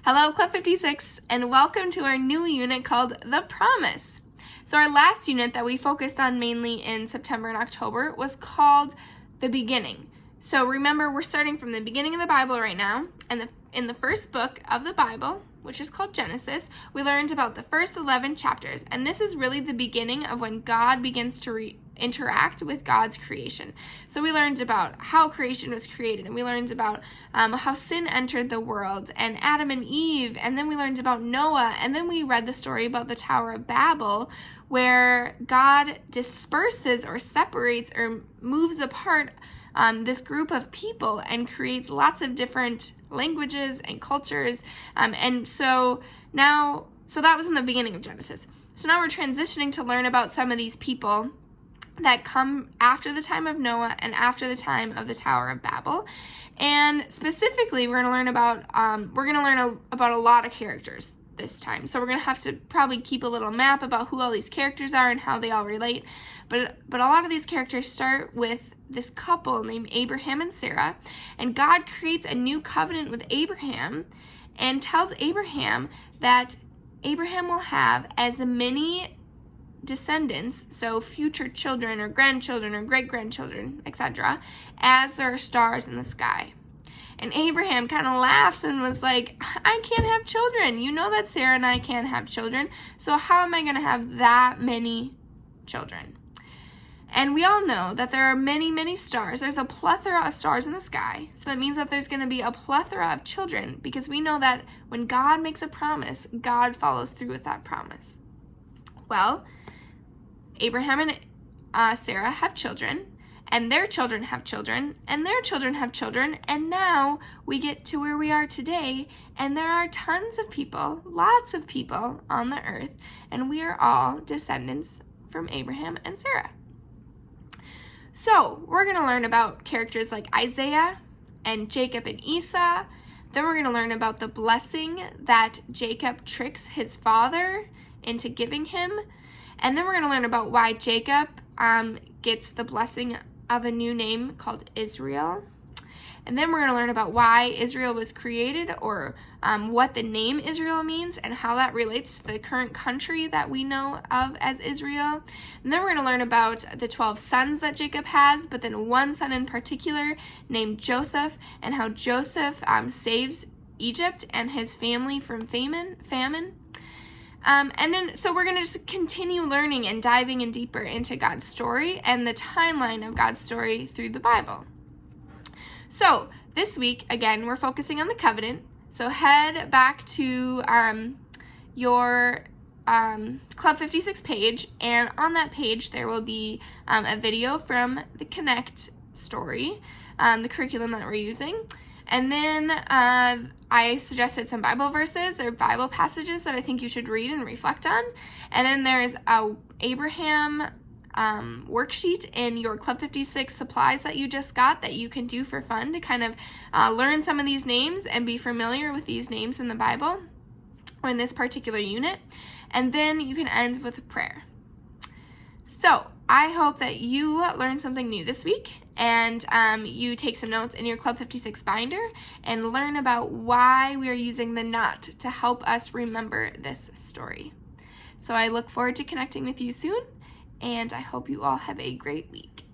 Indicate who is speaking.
Speaker 1: Hello, Club 56, and welcome to our new unit called The Promise. So our last unit that we focused on mainly in September and October was called The Beginning. So remember, we're starting from the beginning of the Bible right now, and in the first book of the Bible, which is called Genesis, we learned about the first 11 chapters, and this is really the beginning of when God begins to interact with God's creation. So we learned about how creation was created, and we learned about how sin entered the world, and Adam and Eve, and then we learned about Noah, and then we read the story about the Tower of Babel, where God disperses or separates or moves apart this group of people and creates lots of different languages and cultures. And so that was in the beginning of Genesis. So now we're transitioning to learn about some of these people that come after the time of Noah and after the time of the Tower of Babel. And specifically, we're going to learn about a lot of characters this time. So we're going to have to probably keep a little map about who all these characters are and how they all relate. But a lot of these characters start with this couple named Abraham and Sarah, and God creates a new covenant with Abraham and tells Abraham that Abraham will have as many descendants, so future children or grandchildren or great-grandchildren, etc., as there are stars in the sky. And Abraham kind of laughs and was like, I can't have children. You know that Sarah and I can't have children, so how am I going to have that many children? And we all know that there are many, many stars. There's a plethora of stars in the sky. So that means that there's going to be a plethora of children, because we know that when God makes a promise, God follows through with that promise. Well, Abraham and Sarah have children, and their children have children, and their children have children, and now we get to where we are today, and there are tons of people, lots of people on the earth, and we are all descendants from Abraham and Sarah. So we're going to learn about characters like Isaiah and Jacob and Esau. Then we're going to learn about the blessing that Jacob tricks his father into giving him. And then we're going to learn about why Jacob gets the blessing of a new name called Israel. And then we're going to learn about why Israel was created, or what the name Israel means and how that relates to the current country that we know of as Israel. And then we're going to learn about the 12 sons that Jacob has, but then one son in particular named Joseph, and how Joseph saves Egypt and his family from famine. And then, so we're going to just continue learning and diving in deeper into God's story and the timeline of God's story through the Bible. So this week, again, we're focusing on the covenant. So head back to your Club 56 page, and on that page there will be a video from the Connect story, the curriculum that we're using. And then I suggested some Bible verses or Bible passages that I think you should read and reflect on. And then there's a Abraham worksheet in your Club 56 supplies that you just got that you can do for fun to kind of learn some of these names and be familiar with these names in the Bible or in this particular unit. And then you can end with a prayer. So I hope that you learned something new this week, and you take some notes in your Club 56 binder and learn about why we are using the knot to help us remember this story. So I look forward to connecting with you soon, and I hope you all have a great week.